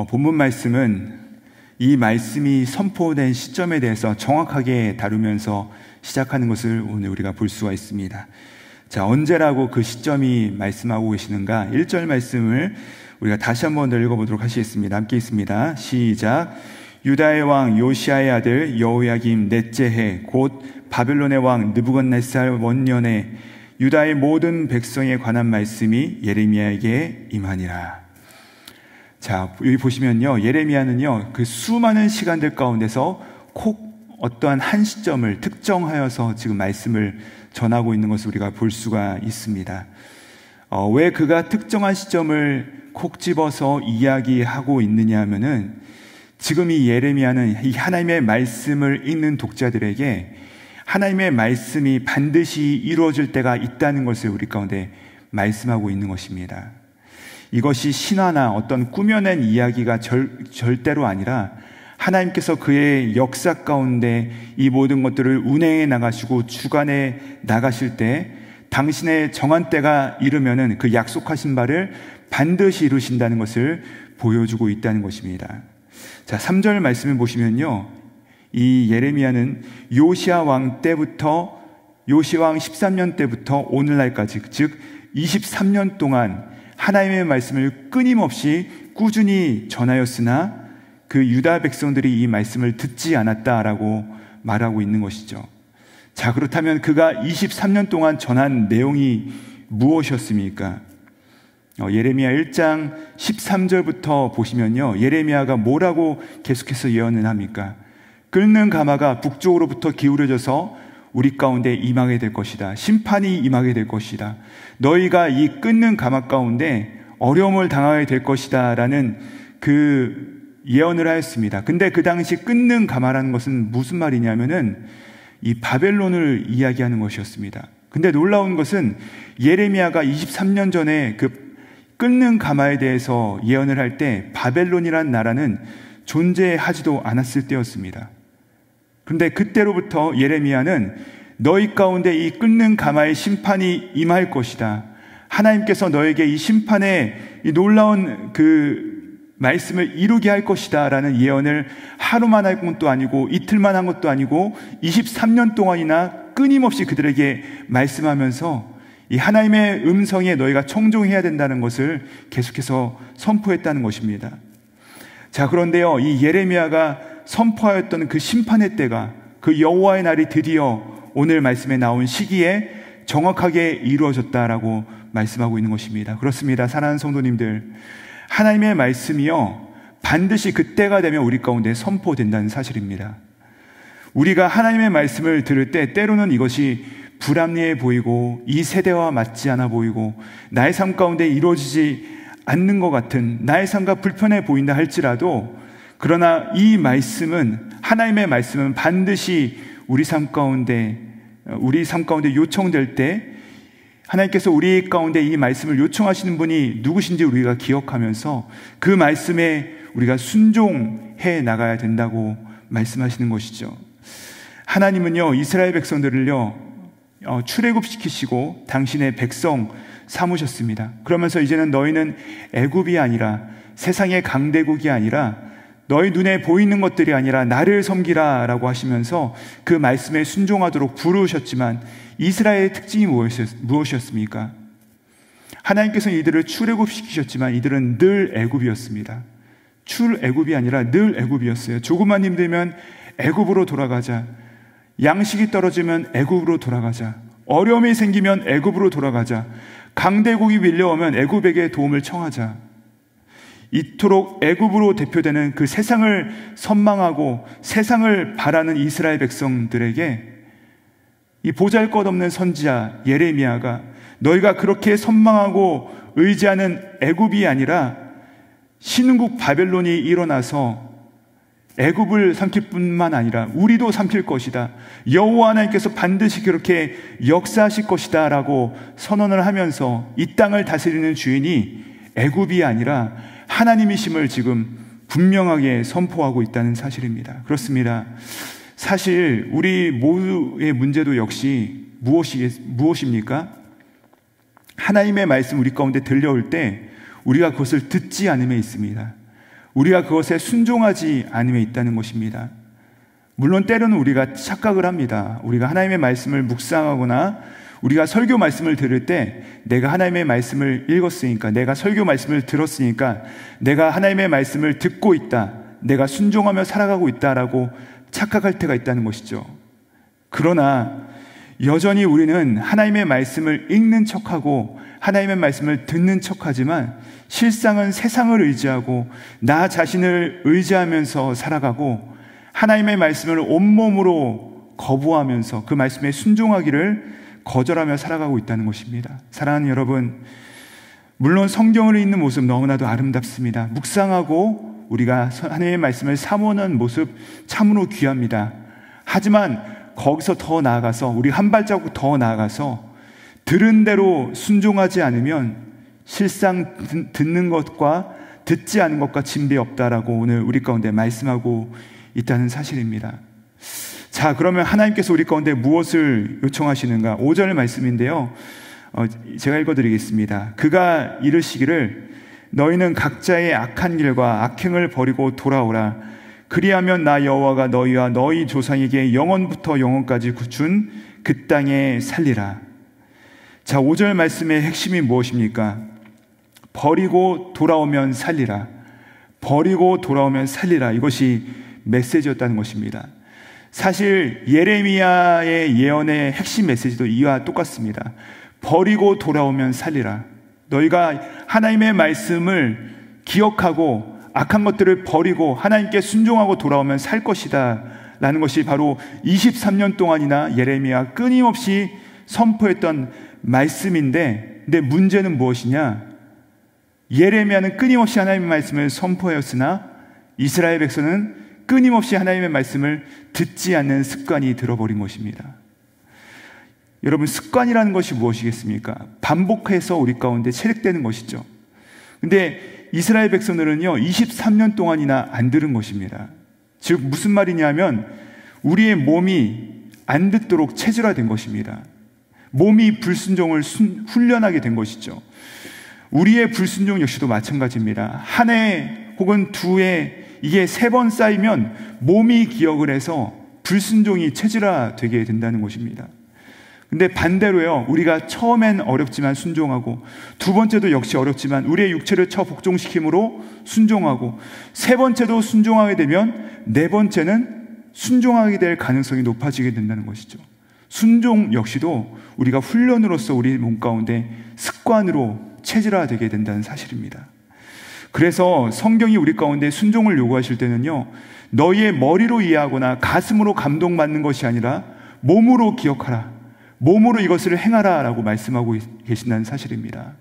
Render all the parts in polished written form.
본문 말씀은 이 말씀이 선포된 시점에 대해서 정확하게 다루면서 시작하는 것을 오늘 우리가 볼 수가 있습니다. 자, 언제라고 그 시점이 말씀하고 계시는가? 1절 말씀을 우리가 다시 한번 더 읽어보도록 하시겠습니다. 함께 있습니다. 시작. 유다의 왕 요시아의 아들 여호야김 넷째 해 곧 바벨론의 왕 느부갓네살 원년에 유다의 모든 백성에 관한 말씀이 예레미야에게 임하니라. 자, 여기 보시면요, 예레미야는요 그 수많은 시간들 가운데서 콕 어떠한 한 시점을 특정하여서 지금 말씀을 전하고 있는 것을 우리가 볼 수가 있습니다. 왜 그가 특정한 시점을 콕 집어서 이야기하고 있느냐 하면은 지금 이 예레미야는 이 하나님의 말씀을 읽는 독자들에게 하나님의 말씀이 반드시 이루어질 때가 있다는 것을 우리 가운데 말씀하고 있는 것입니다. 이것이 신화나 어떤 꾸며낸 이야기가 절대로 아니라 하나님께서 그의 역사 가운데 이 모든 것들을 운행해 나가시고 주관해 나가실 때 당신의 정한 때가 이르면은 그 약속하신 바를 반드시 이루신다는 것을 보여주고 있다는 것입니다. 자, 3절 말씀을 보시면요, 이 예레미야는 요시야 왕 때부터 요시야 왕 13년 때부터 오늘날까지, 즉 23년 동안 하나님의 말씀을 끊임없이 꾸준히 전하였으나 그 유다 백성들이 이 말씀을 듣지 않았다라고 말하고 있는 것이죠. 자, 그렇다면 그가 23년 동안 전한 내용이 무엇이었습니까? 예레미야 1장 13절부터 보시면요, 예레미야가 뭐라고 계속해서 예언을 합니까? 끓는 가마가 북쪽으로부터 기울어져서 우리 가운데 임하게 될 것이다. 심판이 임하게 될 것이다. 너희가 이 끓는 가마 가운데 어려움을 당하게 될 것이다 라는 그 예언을 하였습니다. 근데 그 당시 끓는 가마라는 것은 무슨 말이냐면은 이 바벨론을 이야기하는 것이었습니다. 근데 놀라운 것은 예레미야가 23년 전에 그 끓는 가마에 대해서 예언을 할 때 바벨론이라는 나라는 존재하지도 않았을 때였습니다. 그런데 그때로부터 예레미야는 너희 가운데 이 끓는 가마의 심판이 임할 것이다. 하나님께서 너에게 이 심판의 이 놀라운 그 말씀을 이루게 할 것이다 라는 예언을 하루만 한 것도 아니고 이틀만 한 것도 아니고 23년 동안이나 끊임없이 그들에게 말씀하면서 이 하나님의 음성에 너희가 청종해야 된다는 것을 계속해서 선포했다는 것입니다. 자, 그런데요, 이 예레미야가 선포하였던 그 심판의 때가, 그 여호와의 날이 드디어 오늘 말씀에 나온 시기에 정확하게 이루어졌다라고 말씀하고 있는 것입니다. 그렇습니다. 사랑하는 성도님들, 하나님의 말씀이요 반드시 그때가 되면 우리 가운데 선포된다는 사실입니다. 우리가 하나님의 말씀을 들을 때 때로는 이것이 불합리해 보이고 이 세대와 맞지 않아 보이고 나의 삶 가운데 이루어지지 않는 것 같은, 나의 삶과 불편해 보인다 할지라도, 그러나 이 말씀은, 하나님의 말씀은 반드시 우리 삶 가운데 요청될 때 하나님께서 우리 가운데 이 말씀을 요청하시는 분이 누구신지 우리가 기억하면서 그 말씀에 우리가 순종해 나가야 된다고 말씀하시는 것이죠. 하나님은요 이스라엘 백성들을요 출애굽시키시고 당신의 백성 삼으셨습니다. 그러면서 이제는 너희는 애굽이 아니라, 세상의 강대국이 아니라, 너희 눈에 보이는 것들이 아니라 나를 섬기라 라고 하시면서 그 말씀에 순종하도록 부르셨지만 이스라엘의 특징이 무엇이었습니까? 하나님께서는 이들을 출애굽시키셨지만 이들은 늘 애굽이었습니다. 출애굽이 아니라 늘 애굽이었어요. 조금만 힘들면 애굽으로 돌아가자, 양식이 떨어지면 애굽으로 돌아가자, 어려움이 생기면 애굽으로 돌아가자, 강대국이 밀려오면 애굽에게 도움을 청하자. 이토록 애굽으로 대표되는 그 세상을 선망하고 세상을 바라는 이스라엘 백성들에게 이 보잘것없는 선지자 예레미야가 너희가 그렇게 선망하고 의지하는 애굽이 아니라 신흥국 바벨론이 일어나서 애굽을 삼킬 뿐만 아니라 우리도 삼킬 것이다, 여호와 하나님께서 반드시 그렇게 역사하실 것이다 라고 선언을 하면서 이 땅을 다스리는 주인이 애굽이 아니라 하나님이심을 지금 분명하게 선포하고 있다는 사실입니다. 그렇습니다. 사실 우리 모두의 문제도 역시 무엇입니까? 하나님의 말씀 우리 가운데 들려올 때 우리가 그것을 듣지 않음에 있습니다. 우리가 그것에 순종하지 않음에 있다는 것입니다. 물론 때로는 우리가 착각을 합니다. 우리가 하나님의 말씀을 묵상하거나 우리가 설교 말씀을 들을 때 내가 하나님의 말씀을 읽었으니까, 내가 설교 말씀을 들었으니까 내가 하나님의 말씀을 듣고 있다, 내가 순종하며 살아가고 있다라고 착각할 때가 있다는 것이죠. 그러나 여전히 우리는 하나님의 말씀을 읽는 척하고 하나님의 말씀을 듣는 척하지만 실상은 세상을 의지하고 나 자신을 의지하면서 살아가고 하나님의 말씀을 온몸으로 거부하면서 그 말씀에 순종하기를 거절하며 살아가고 있다는 것입니다. 사랑하는 여러분, 물론 성경을 읽는 모습 너무나도 아름답습니다. 묵상하고 우리가 하나님의 말씀을 사모하는 모습 참으로 귀합니다. 하지만 거기서 더 나아가서, 우리 한 발자국 더 나아가서 들은 대로 순종하지 않으면 실상 듣는 것과 듣지 않은 것과 진배 없다라고 오늘 우리 가운데 말씀하고 있다는 사실입니다. 자, 그러면 하나님께서 우리 가운데 무엇을 요청하시는가? 5절 말씀인데요, 제가 읽어드리겠습니다. 그가 이르시기를 너희는 각자의 악한 길과 악행을 버리고 돌아오라. 그리하면 나 여호와가 너희와 너희 조상에게 영원부터 영원까지 준 그 땅에 살리라. 자, 5절 말씀의 핵심이 무엇입니까? 버리고 돌아오면 살리라. 버리고 돌아오면 살리라. 이것이 메시지였다는 것입니다. 사실 예레미야의 예언의 핵심 메시지도 이와 똑같습니다. 버리고 돌아오면 살리라. 너희가 하나님의 말씀을 기억하고 악한 것들을 버리고 하나님께 순종하고 돌아오면 살 것이다 라는 것이 바로 23년 동안이나 예레미야 끊임없이 선포했던 말씀인데, 근데 문제는 무엇이냐? 예레미야는 끊임없이 하나님의 말씀을 선포하였으나 이스라엘 백성은 끊임없이 하나님의 말씀을 듣지 않는 습관이 들어버린 것입니다. 여러분, 습관이라는 것이 무엇이겠습니까? 반복해서 우리 가운데 체력되는 것이죠. 근데 이스라엘 백성들은요 23년 동안이나 안 들은 것입니다. 즉 무슨 말이냐면 우리의 몸이 안 듣도록 체질화된 것입니다. 몸이 불순종을 훈련하게 된 것이죠. 우리의 불순종 역시도 마찬가지입니다. 한 해 혹은 두 해, 이게 3번 쌓이면 몸이 기억을 해서 불순종이 체질화되게 된다는 것입니다. 근데 반대로요, 우리가 처음엔 어렵지만 순종하고, 두 번째도 역시 어렵지만 우리의 육체를 복종시킴으로 순종하고, 세 번째도 순종하게 되면 네 번째는 순종하게 될 가능성이 높아지게 된다는 것이죠. 순종 역시도 우리가 훈련으로서 우리 몸 가운데 습관으로 체질화되게 된다는 사실입니다. 그래서 성경이 우리 가운데 순종을 요구하실 때는요, 너희의 머리로 이해하거나 가슴으로 감동받는 것이 아니라 몸으로 기억하라, 몸으로 이것을 행하라 라고 말씀하고 계신다는 사실입니다.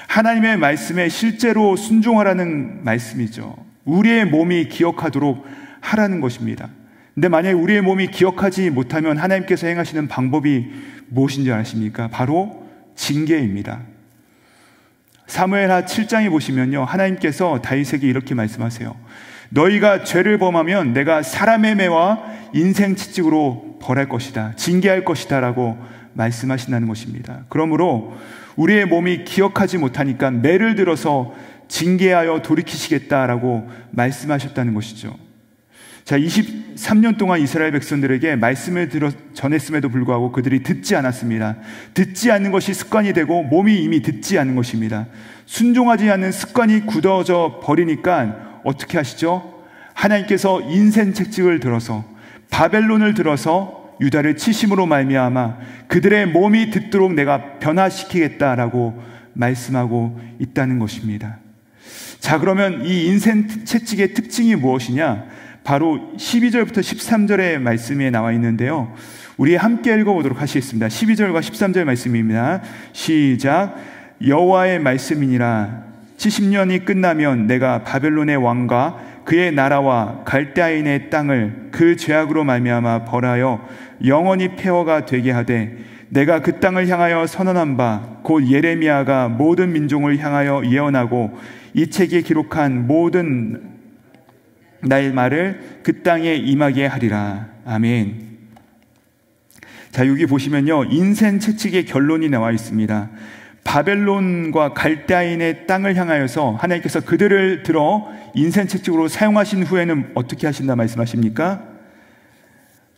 하나님의 말씀에 실제로 순종하라는 말씀이죠. 우리의 몸이 기억하도록 하라는 것입니다. 근데 만약에 우리의 몸이 기억하지 못하면 하나님께서 행하시는 방법이 무엇인지 아십니까? 바로 징계입니다. 사무엘하 7장에 보시면요, 하나님께서 다윗에게 이렇게 말씀하세요. 너희가 죄를 범하면 내가 사람의 매와 인생 채찍으로 벌할 것이다, 징계할 것이다 라고 말씀하신다는 것입니다. 그러므로 우리의 몸이 기억하지 못하니까 매를 들어서 징계하여 돌이키시겠다라고 말씀하셨다는 것이죠. 자, 23년 동안 이스라엘 백성들에게 말씀을 전했음에도 불구하고 그들이 듣지 않았습니다. 듣지 않는 것이 습관이 되고 몸이 이미 듣지 않는 것입니다. 순종하지 않는 습관이 굳어져 버리니까 어떻게 하시죠? 하나님께서 인생 책찍을 들어서, 바벨론을 들어서 유다를 치심으로 말미암아 그들의 몸이 듣도록 내가 변화시키겠다라고 말씀하고 있다는 것입니다. 자, 그러면 이 인생 채찍의 특징이 무엇이냐? 바로 12절부터 13절의 말씀에 나와 있는데요, 우리 함께 읽어보도록 하시겠습니다. 12절과 13절 말씀입니다. 시작. 여호와의 말씀이니라. 70년이 끝나면 내가 바벨론의 왕과 그의 나라와 갈대아인의 땅을 그 죄악으로 말미암아 벌하여 영원히 폐허가 되게 하되, 내가 그 땅을 향하여 선언한 바 곧 예레미야가 모든 민족을 향하여 예언하고 이 책에 기록한 모든 나의 말을 그 땅에 임하게 하리라. 아멘. 자, 여기 보시면요, 인생 채찍의 결론이 나와 있습니다. 바벨론과 갈대아인의 땅을 향하여서 하나님께서 그들을 들어 인생책찍으로 사용하신 후에는 어떻게 하신다 말씀하십니까?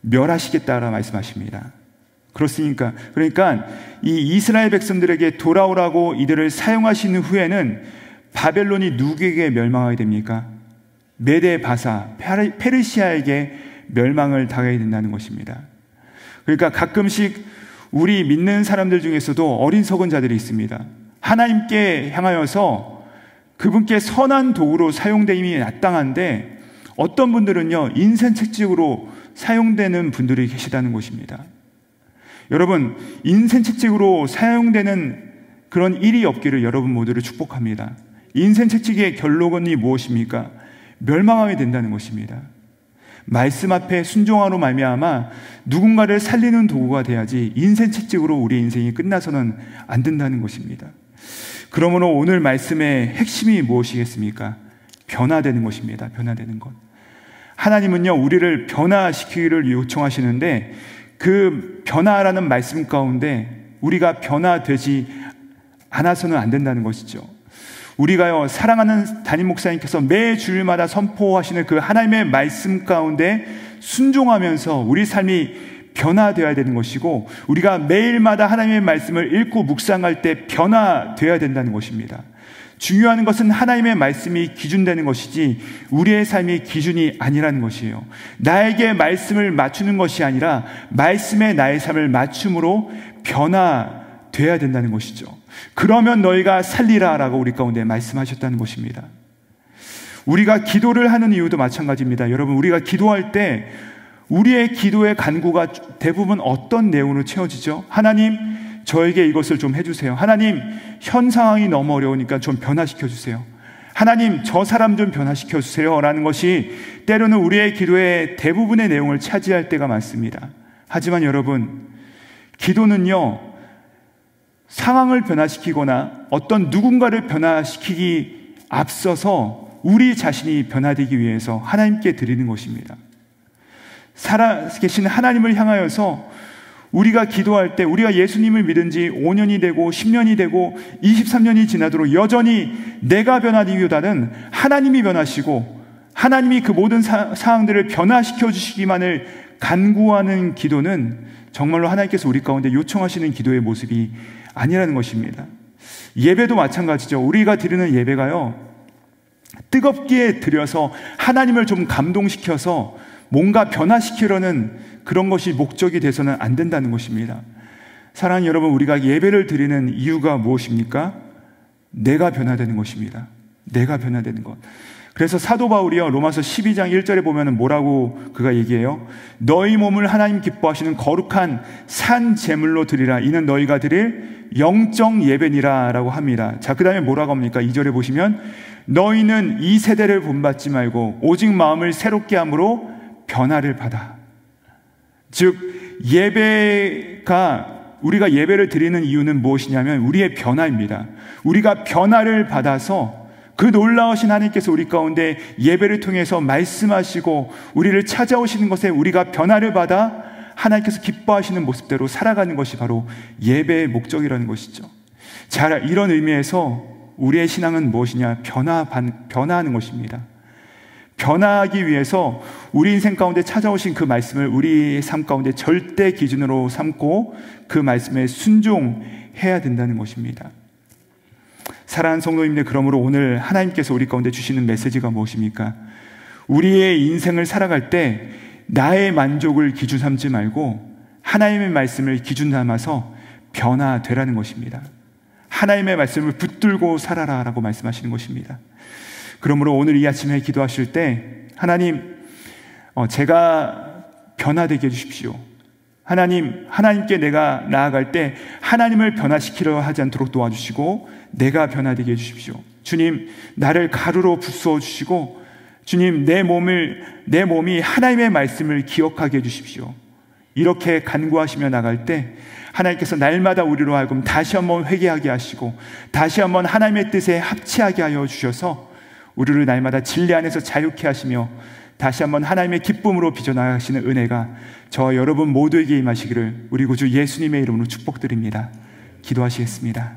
멸하시겠다라 말씀하십니다. 그렇습니까? 그러니까 이 이스라엘 백성들에게 돌아오라고 이들을 사용하신 후에는 바벨론이 누구에게 멸망하게 됩니까? 메데 바사, 페르시아에게 멸망을 당하게 된다는 것입니다. 그러니까 가끔씩 우리 믿는 사람들 중에서도 어리석은 자들이 있습니다. 하나님께 향하여서 그분께 선한 도구로 사용됨이 마땅한데 어떤 분들은요, 인생책찍으로 사용되는 분들이 계시다는 것입니다. 여러분, 인생책찍으로 사용되는 그런 일이 없기를 여러분 모두를 축복합니다. 인생책찍의 결론이 무엇입니까? 멸망하게 된다는 것입니다. 말씀 앞에 순종하로 말미암아 누군가를 살리는 도구가 돼야지 인생책찍으로 우리 인생이 끝나서는 안 된다는 것입니다. 그러므로 오늘 말씀의 핵심이 무엇이겠습니까? 변화되는 것입니다. 변화되는 것. 하나님은요, 우리를 변화시키기를 요청하시는데 그 변화라는 말씀 가운데 우리가 변화되지 않아서는 안 된다는 것이죠. 우리가요, 사랑하는 담임 목사님께서 매 주일마다 선포하시는 그 하나님의 말씀 가운데 순종하면서 우리 삶이 변화되어야 되는 것이고, 우리가 매일마다 하나님의 말씀을 읽고 묵상할 때 변화되어야 된다는 것입니다. 중요한 것은 하나님의 말씀이 기준되는 것이지 우리의 삶이 기준이 아니라는 것이에요. 나에게 말씀을 맞추는 것이 아니라 말씀에 나의 삶을 맞춤으로 변화되어야 된다는 것이죠. 그러면 너희가 살리라 라고 우리 가운데 말씀하셨다는 것입니다. 우리가 기도를 하는 이유도 마찬가지입니다. 여러분, 우리가 기도할 때 우리의 기도의 간구가 대부분 어떤 내용으로 채워지죠? 하나님, 저에게 이것을 좀 해주세요. 하나님, 현 상황이 너무 어려우니까 좀 변화시켜주세요. 하나님, 저 사람 좀 변화시켜주세요 라는 것이 때로는 우리의 기도의 대부분의 내용을 차지할 때가 많습니다. 하지만 여러분, 기도는요, 상황을 변화시키거나 어떤 누군가를 변화시키기 앞서서 우리 자신이 변화되기 위해서 하나님께 드리는 것입니다. 살아계신 하나님을 향하여서 우리가 기도할 때, 우리가 예수님을 믿은 지 5년이 되고 10년이 되고 23년이 지나도록 여전히 내가 변화되기보다는 하나님이 변하시고 하나님이 그 모든 상황들을 변화시켜 주시기만을 간구하는 기도는 정말로 하나님께서 우리 가운데 요청하시는 기도의 모습이 아니라는 것입니다. 예배도 마찬가지죠. 우리가 드리는 예배가요, 뜨겁게 드려서 하나님을 좀 감동시켜서 뭔가 변화시키려는 그런 것이 목적이 돼서는 안 된다는 것입니다. 사랑하는 여러분, 우리가 예배를 드리는 이유가 무엇입니까? 내가 변화되는 것입니다. 내가 변화되는 것. 그래서 사도 바울이요, 로마서 12장 1절에 보면 뭐라고 그가 얘기해요? 너희 몸을 하나님 기뻐하시는 거룩한 산 제물로 드리라. 이는 너희가 드릴 영적 예배니라 라고 합니다. 자, 그 다음에 뭐라고 합니까? 2절에 보시면 너희는 이 세대를 본받지 말고 오직 마음을 새롭게 함으로 변화를 받아. 즉, 우리가 예배를 드리는 이유는 무엇이냐면 우리의 변화입니다. 우리가 변화를 받아서 그 놀라우신 하나님께서 우리 가운데 예배를 통해서 말씀하시고 우리를 찾아오시는 것에 우리가 변화를 받아 하나님께서 기뻐하시는 모습대로 살아가는 것이 바로 예배의 목적이라는 것이죠. 자, 이런 의미에서 우리의 신앙은 무엇이냐? 변화하는 것입니다. 변화하기 위해서 우리 인생 가운데 찾아오신 그 말씀을 우리 삶 가운데 절대 기준으로 삼고 그 말씀에 순종해야 된다는 것입니다. 사랑하는 성도님들, 그러므로 오늘 하나님께서 우리 가운데 주시는 메시지가 무엇입니까? 우리의 인생을 살아갈 때 나의 만족을 기준 삼지 말고 하나님의 말씀을 기준 삼아서 변화되라는 것입니다. 하나님의 말씀을 붙들고 살아라 라고 말씀하시는 것입니다. 그러므로 오늘 이 아침에 기도하실 때 하나님, 제가 변화되게 해주십시오. 하나님께 내가 나아갈 때 하나님을 변화시키려 하지 않도록 도와주시고 내가 변화되게 해주십시오. 주님, 나를 가루로 부수어 주시고 주님, 내 몸이 하나님의 말씀을 기억하게 해주십시오. 이렇게 간구하시며 나갈 때 하나님께서 날마다 우리로 하여금 다시 한번 회개하게 하시고 다시 한번 하나님의 뜻에 합치하게 하여 주셔서 우리를 날마다 진리 안에서 자유케 하시며 다시 한번 하나님의 기쁨으로 빚어나가시는 은혜가 저와 여러분 모두에게 임하시기를 우리 구주 예수님의 이름으로 축복드립니다. 기도하시겠습니다.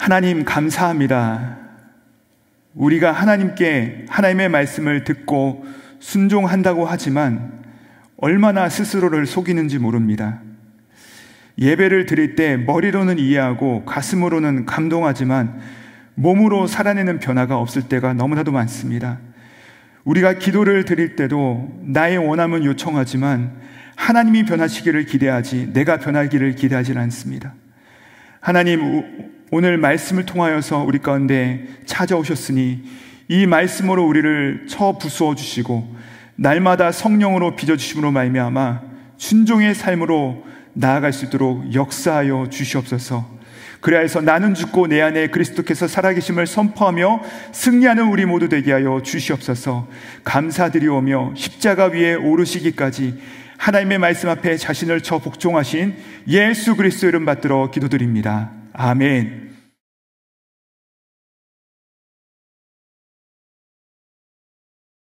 하나님 감사합니다. 우리가 하나님의 말씀을 듣고 순종한다고 하지만 얼마나 스스로를 속이는지 모릅니다. 예배를 드릴 때 머리로는 이해하고 가슴으로는 감동하지만 몸으로 살아내는 변화가 없을 때가 너무나도 많습니다. 우리가 기도를 드릴 때도 나의 원함은 요청하지만 하나님이 변하시기를 기대하지 내가 변하기를 기대하지 않습니다. 하나님, 오늘 말씀을 통하여서 우리 가운데 찾아오셨으니 이 말씀으로 우리를 쳐 부수어 주시고 날마다 성령으로 빚어주심으로 말미암아 순종의 삶으로 나아갈 수 있도록 역사하여 주시옵소서. 그리하여서 나는 죽고 내 안에 그리스도께서 살아계심을 선포하며 승리하는 우리 모두 되게 하여 주시옵소서. 감사드리오며 십자가 위에 오르시기까지 하나님의 말씀 앞에 자신을 쳐 복종하신 예수 그리스도 이름 받들어 기도드립니다. 아멘.